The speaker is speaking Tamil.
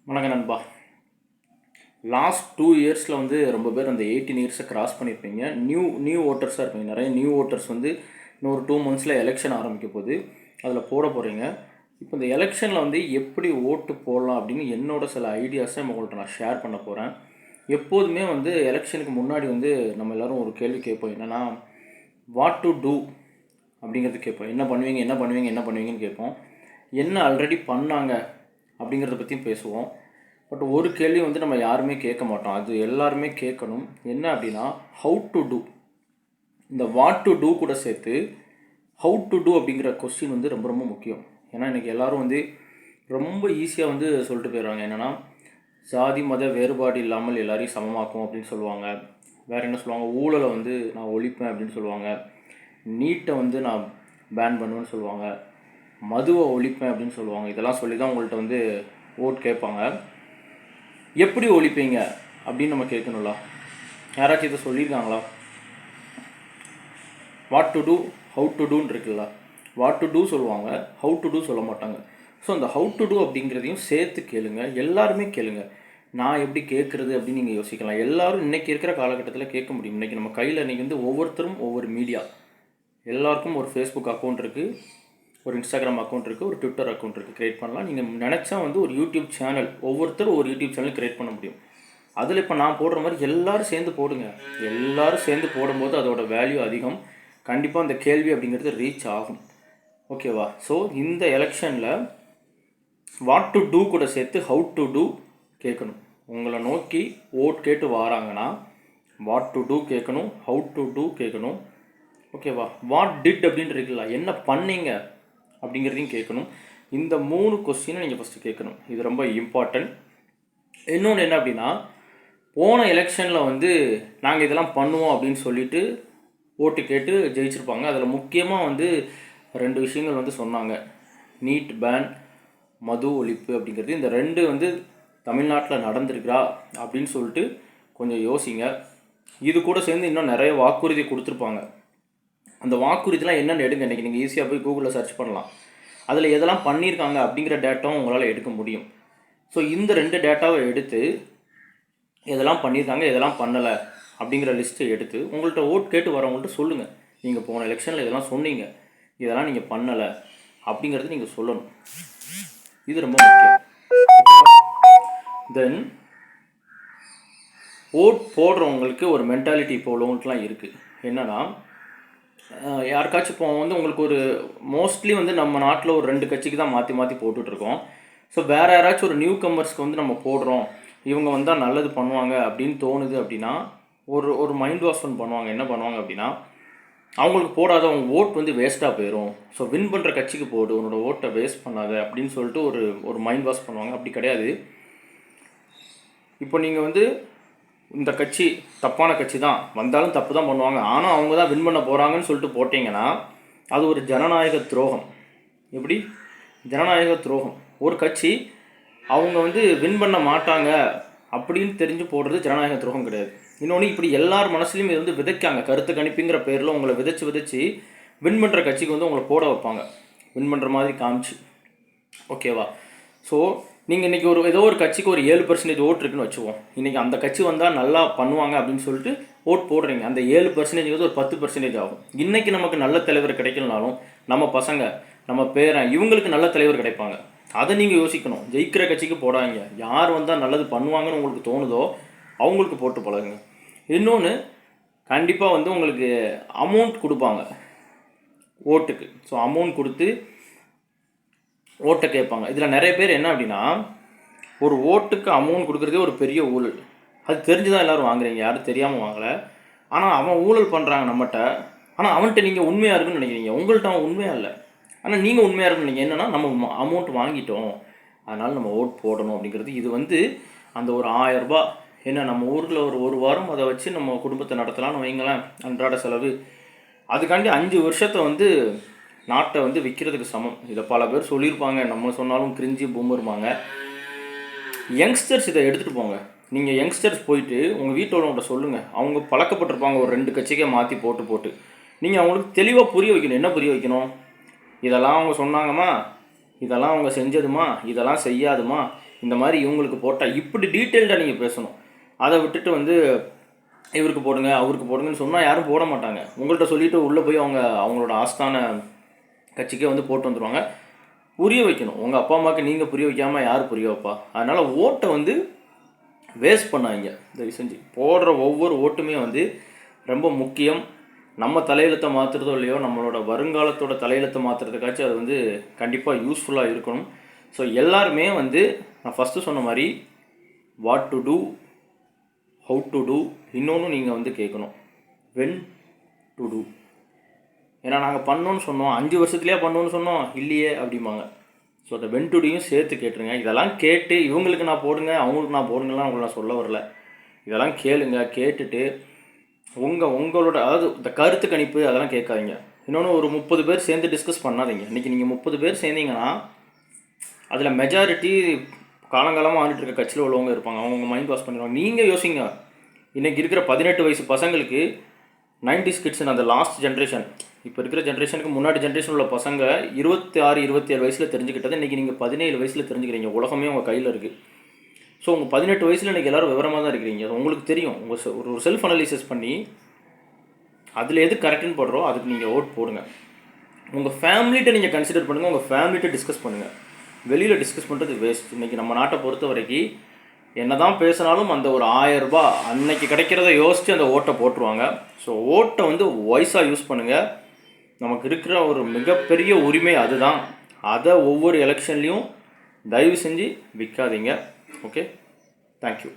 வணக்கம் நண்பா. லாஸ்ட் 2 இயர்ஸில் வந்து ரொம்ப பேர் அந்த 18 இயர்ஸை கிராஸ் பண்ணியிருப்பீங்க. நியூ ஓட்டர்ஸாக இருப்பீங்க. நிறைய நியூ ஓட்டர்ஸ் வந்து இன்னொரு 2 மந்த்ஸில் எலெக்ஷன் ஆரம்பிக்க போகுது. அதில் போட போகிறீங்க. இப்போ இந்த எலெக்ஷனில் வந்து எப்படி ஓட்டு போடலாம் அப்படின்னு என்னோட சில ஐடியாஸை உங்கள்கிட்ட நான் ஷேர் பண்ண போகிறேன். எப்போதுமே வந்து எலெக்ஷனுக்கு முன்னாடி வந்து நம்ம எல்லோரும் ஒரு கேள்வி கேட்போம். என்னென்னா, வாட் டு டூ அப்படிங்கிறது கேட்போம். என்ன பண்ணுவீங்கன்னு கேட்போம். என்ன ஆல்ரெடி பண்ணாங்க அப்படிங்கிறத பற்றியும் பேசுவோம். பட் ஒரு கேள்வி வந்து நம்ம யாருமே கேட்க மாட்டோம். அது எல்லாருமே கேட்கணும். என்ன அப்படின்னா, ஹவு டு டூ. இந்த வாட் டு டூ கூட சேர்த்து ஹவு டு டூ அப்படிங்கிற கொஸ்டின் வந்து ரொம்ப ரொம்ப முக்கியம். ஏன்னா இன்றைக்கி எல்லோரும் வந்து ரொம்ப ஈஸியாக வந்து சொல்லிட்டு போயிடுவாங்க. என்னென்னா, சாதி மத வேறுபாடு இல்லாமல் எல்லாரையும் சமமாக்கும் அப்படின்னு சொல்லுவாங்க. வேறு என்ன சொல்லுவாங்க, ஊழலை வந்து நான் ஒழிப்பேன் அப்படின்னு சொல்லுவாங்க. நீட்டை வந்து நான் பேன் பண்ணுவேன்னு சொல்லுவாங்க. மதுவை ஒழிப்பேன் அப்படின்னு சொல்லுவாங்க. இதெல்லாம் சொல்லி தான் உங்கள்கிட்ட வந்து ஓட் கேட்பாங்க. எப்படி ஒழிப்பீங்க அப்படின்னு நம்ம கேட்கணும்ல. யாராச்சும் இதை சொல்லியிருக்காங்களா? What to do, how to டூன்னு இருக்குல்ல. வாட் டு டூ சொல்லுவாங்க, ஹவு டு டூ சொல்ல மாட்டாங்க. ஸோ அந்த ஹவு டு டூ அப்படிங்கிறதையும் சேர்த்து கேளுங்க. எல்லாருமே கேளுங்க. நான் எப்படி கேட்குறது அப்படின்னு நீங்கள் யோசிக்கலாம். எல்லோரும் இன்றைக்கி இருக்கிற காலகட்டத்தில் கேட்க முடியும். இன்றைக்கி நம்ம கையில் இன்றைக்கி வந்து ஒவ்வொருத்தரும் ஒவ்வொரு மீடியா. எல்லாருக்கும் ஒரு ஃபேஸ்புக் அக்கௌண்ட் இருக்குது, ஒரு இன்ஸ்டாகிராம் அக்கௌண்ட் இருக்குது, ஒரு ட்விட்டர் அக்கௌண்ட் இருக்குது. க்ரியேட் பண்ணலாம். நீங்கள் நினச்சா வந்து ஒரு யூடியூப் சேனல், ஒவ்வொருத்தரும் ஒரு யூடியூப் சேனல் க்ரியேட் பண்ண முடியும். அதில் இப்போ நான் போடுற மாதிரி எல்லோரும் சேர்ந்து போடுங்க. எல்லோரும் சேர்ந்து போடும்போது அதோட வேல்யூ அதிகம். கண்டிப்பாக அந்த கேள்வி அப்படிங்கிறது ரீச் ஆகும். ஓகேவா? ஸோ இந்த எலெக்ஷனில் வாட் டு டூ கூட சேர்த்து ஹவு டு டூ கேட்கணும். உங்களை நோக்கி ஓட் கேட்டு வராங்கன்னா வாட் டு டூ கேட்கணும், ஹவு டு டூ கேட்கணும். ஓகேவா? வாட் டிட் அப்படின்னு இருக்குல்ல, என்ன பண்ணீங்க அப்படிங்கிறதையும் கேட்கணும். இந்த 3 கொஸ்டினை நீங்கள் ஃபஸ்ட்டு கேட்கணும். இது ரொம்ப இம்பார்ட்டன்ட். இன்னொன்று என்ன அப்படின்னா, போன எலெக்ஷனில் வந்து நாங்கள் இதெல்லாம் பண்ணுவோம் அப்படின்னு சொல்லிட்டு ஓட்டு கேட்டு ஜெயிச்சிருப்பாங்க. அதில் முக்கியமாக வந்து 2 விஷயங்கள் வந்து சொன்னாங்க. நீட் பேன், மது ஒழிப்பு அப்படிங்கிறது. இந்த 2 வந்து தமிழ்நாட்டில் நடந்திருக்கிறா அப்படின்னு சொல்லிட்டு கொஞ்சம் யோசிங்க. இது கூட சேர்ந்து இன்னும் நிறைய வாக்குறுதி கொடுத்துருப்பாங்க. அந்த வாக்குறுதிலாம் என்னென்னு எடுங்க. இன்றைக்கி நீங்கள் ஈஸியாக போய் கூகுளில் சர்ச் பண்ணலாம். அதில் எதெல்லாம் பண்ணியிருக்காங்க அப்படிங்கிற டேட்டாவும் உங்களால் எடுக்க முடியும். ஸோ இந்த 2 டேட்டாவை எடுத்து எதெல்லாம் பண்ணியிருக்காங்க, எதெல்லாம் பண்ணலை அப்படிங்கிற லிஸ்ட்டை எடுத்து உங்கள்கிட்ட ஓட் கேட்டு வரவங்கள்ட்ட சொல்லுங்கள். நீங்கள் போன எலெக்ஷனில் இதெல்லாம் சொன்னீங்க, இதெல்லாம் நீங்கள் பண்ணலை அப்படிங்கிறது நீங்கள் சொல்லணும். இது ரொம்ப முக்கியம். தென் ஓட் போடுறவங்களுக்கு ஒரு மென்டாலிட்டி இப்போ உள்ளவங்களுக்குலாம் இருக்குது. என்னென்னா, யாருக்காச்சும் இப்போ வந்து உங்களுக்கு ஒரு மோஸ்ட்லி வந்து நம்ம நாட்டில் ஒரு 2 கட்சிக்கு தான் மாற்றி மாற்றி போட்டுட்ருக்கோம். ஸோ வேறு யாராச்சும் ஒரு நியூ கம்மர்ஸ்க்கு வந்து நம்ம போடுறோம், இவங்க வந்தால் நல்லது பண்ணுவாங்க அப்படின்னு தோணுது அப்படின்னா ஒரு மைண்ட் வாஷ் ஒன்று பண்ணுவாங்க. என்ன பண்ணுவாங்க அப்படின்னா, அவங்களுக்கு போடாத அவங்க ஓட் வந்து வேஸ்ட்டாக போயிடும், ஸோ வின் பண்ணுற கட்சிக்கு போடு, உன்னோட ஓட்டை வேஸ்ட் பண்ணாத அப்படின்னு சொல்லிட்டு ஒரு மைண்ட் வாஷ் பண்ணுவாங்க. அப்படி கிடையாது. இப்போ நீங்கள் வந்து இந்த கட்சி தப்பான கட்சி தான், வந்தாலும் தப்பு தான் பண்ணுவாங்க, ஆனால் அவங்க தான் வின் பண்ண போகிறாங்கன்னு சொல்லிட்டு போட்டிங்கன்னா அது ஒரு ஜனநாயக துரோகம். எப்படி? ஜனநாயக துரோகம். ஒரு கட்சி அவங்க வந்து வின் பண்ண மாட்டாங்க அப்படின்னு தெரிஞ்சு போடுறது ஜனநாயக துரோகம் கிடையாது. இன்னொன்று, இப்படி எல்லார் மனசுலையும் இது வந்து விதைக்காங்க. கருத்து கணிப்புங்கிற பேரில் உங்களை விதைச்சி வின் பண்ணுற கட்சிக்கு வந்து உங்களை போட வைப்பாங்க, வின் பண்ணுற மாதிரி காமிச்சு. ஓகேவா? ஸோ நீங்கள் இன்றைக்கி ஏதோ ஒரு கட்சிக்கு ஒரு 7% ஓட் இருக்குன்னு வச்சுவோம். இன்றைக்கி அந்த கட்சி வந்தால் நல்லா பண்ணுவாங்க அப்படின்னு சொல்லிட்டு ஓட் போடுறீங்க. அந்த 7% வந்து ஒரு 10% ஆகும். இன்றைக்கி நமக்கு நல்ல தலைவர் கிடைக்கலனாலும் நம்ம பசங்க, நம்ம பேரன், இவங்களுக்கு நல்ல தலைவர் கிடைப்பாங்க. அதை நீங்கள் யோசிக்கணும். ஜெயிக்கிற கட்சிக்கு போடாதீங்க. யார் வந்தால் நல்லது பண்ணுவாங்கன்னு உங்களுக்கு தோணுதோ அவங்களுக்கு போட்டு பழகுங்க. இன்னொன்று, கண்டிப்பாக வந்து உங்களுக்கு அமௌண்ட் கொடுப்பாங்க ஓட்டுக்கு. ஸோ அமௌண்ட் கொடுத்து ஓட்டை கேட்பாங்க. இதில் நிறைய பேர் என்ன அப்படின்னா, ஒரு ஓட்டுக்கு அமௌண்ட் கொடுக்குறதே ஒரு பெரிய ஊழல். அது தெரிஞ்சு தான் எல்லோரும் வாங்குறீங்க, யாரும் தெரியாமல் வாங்கலை. ஆனால் அவன் ஊழல் பண்ணுறாங்க நம்மகிட்ட. ஆனால் அவன்கிட்ட நீங்கள் உண்மையாக இருக்குன்னு நினைக்கிறீங்க. உங்கள்கிட்ட அவன் உண்மையாக இல்லை, ஆனால் நீங்கள் உண்மையாக இருக்குன்னு நீங்கள் என்னென்னா, நம்ம அமௌண்ட் வாங்கிட்டோம் அதனால் நம்ம ஓட் போடணும் அப்படிங்கிறது. இது வந்து அந்த ஒரு 1000 ரூபா என்ன, நம்ம ஊரில் ஒரு வாரம் அதை வச்சு நம்ம குடும்பத்தை நடத்தலாம்னு வைங்களேன், அன்றாட செலவு. அதுக்காண்டி 5 வருஷத்தை வந்து நாட்டை வந்து விற்கிறதுக்கு சமம். இதை பல பேர் சொல்லியிருப்பாங்க, நம்ம சொன்னாலும் கிரிஞ்சி பூமருமாங்க. யங்ஸ்டர்ஸ் இதை எடுத்துகிட்டு போங்க. நீங்கள் யங்ஸ்டர்ஸ் போயிட்டு உங்கள் வீட்டோட சொல்லுங்கள். அவங்க பழக்கப்பட்டிருப்பாங்க ஒரு 2 கட்சிக்கே மாற்றி போட்டு நீங்கள் அவங்களுக்கு தெளிவாக புரிய வைக்கணும். என்ன புரிய வைக்கணும்? இதெல்லாம் அவங்க சொன்னாங்கம்மா, இதெல்லாம் அவங்க செஞ்சதுமா, இதெல்லாம் செய்யாதுமா, இந்த மாதிரி இவங்களுக்கு போட்டால் இப்படி டீட்டெயில்டாக நீங்கள் பேசணும். அதை விட்டுட்டு வந்து இவருக்கு போடுங்க அவருக்கு போடுங்கன்னு சொன்னால் யாரும் போட மாட்டாங்க. உங்கள்கிட்ட சொல்லிவிட்டு உள்ளே போய் அவங்களோட ஆஸ்தான கட்சிக்கே வந்து போட்டு வந்துடுவாங்க. புரிய வைக்கணும். உங்கள் அப்பா அம்மாவுக்கு நீங்கள் புரிய வைக்காமல் யார் புரிய வைப்பா? அதனால் ஓட்டை வந்து வேஸ்ட் பண்ணாங்க. தயவு செஞ்சு போடுற ஒவ்வொரு ஓட்டுமே வந்து ரொம்ப முக்கியம். நம்ம தலையெழுத்தை மாற்றுறதோ இல்லையோ, நம்மளோட வருங்காலத்தோட தலையெழுத்தை மாற்றுறதுக்காச்சும் அது வந்து கண்டிப்பாக யூஸ்ஃபுல்லாக இருக்கணும். ஸோ எல்லாருமே வந்து நான் ஃபஸ்ட்டு சொன்ன மாதிரி what to do, how to do, இன்னொன்று நீங்கள் வந்து கேட்கணும் வென் டு டூ. ஏன்னா நாங்கள் பண்ணோன்னு சொன்னோம், 5 வருஷத்துலேயே பண்ணோன்னு சொன்னோம், இல்லையே அப்படிம்பாங்க. ஸோ அந்த வென் டு டூயும் சேர்த்து கேட்டுருங்க. இதெல்லாம் கேட்டு இவங்களுக்கு நான் போடுங்க அவங்களுக்கு நான் போடுங்கலாம் அவங்களை நான் சொல்ல வரல. இதெல்லாம் கேளுங்க. கேட்டுட்டு உங்களோட அதாவது இந்த கருத்து கணிப்பு அதெல்லாம் கேட்காதீங்க. இன்னொன்று ஒரு 30 பேர் சேர்ந்து டிஸ்கஸ் பண்ணாதீங்க. இன்றைக்கி நீங்கள் 30 பேர் சேர்ந்தீங்கன்னா அதில் மெஜாரிட்டி காலங்காலமாக ஆண்டுட்டு இருக்க கட்சியில் உள்ளவங்க இருப்பாங்க. அவங்க மைண்ட் வாஷ் பண்ணிடுவாங்க. நீங்கள் யோசிங்க, இன்றைக்கி இருக்கிற 18 வயசு பசங்களுக்கு 90s கிட்ஸ் அந்த லாஸ்ட் ஜென்ரேஷன், இப்போ இருக்கிற ஜென்ரேஷனுக்கு முன்னாடி ஜென்ரேஷன் உள்ள பசங்க 26 27 வயசில் தெரிஞ்சுக்கிட்டது இன்றைக்கி நீங்கள் 17 வயசில் தெரிஞ்சுக்கிறீங்க. உலகமே உங்கள் கையில் இருக்குது. ஸோ உங்கள் 18 வயசில் இன்றைக்கி எல்லோரும் விவரமாக தான் இருக்கிறீங்க. உங்களுக்கு தெரியும். உங்கள் ஒரு செல்ஃப் அனலைசிஸ் பண்ணி அதில் எது கரெக்டுன்னு போடுறோம் அதுக்கு நீங்கள் ஓட் போடுங்க. உங்கள் ஃபேமிலிகிட்ட நீங்கள் கன்சிடர் பண்ணுங்கள். உங்கள் ஃபேமிலிகிட்ட டிஸ்கஸ் பண்ணுங்கள். வெளியில் டிஸ்கஸ் பண்ணுறது வேஸ்ட். இன்றைக்கி நம்ம நாட்டை பொறுத்த வரைக்கும் என்ன தான் பேசினாலும் அந்த ஒரு 1000 ரூபாய் அன்னைக்கு கிடைக்கிறத யோசித்து அந்த ஓட்டை போட்டுருவாங்க. ஸோ ஓட்டை வந்து வைஸாக யூஸ் பண்ணுங்கள். நமக்கு இருக்கிற ஒரு மிகப்பெரிய உரிமை அதுதான். அதை ஒவ்வொரு எலெக்ஷன்லேயும் தயவு செஞ்சு விற்காதீங்க. Okay, thank you.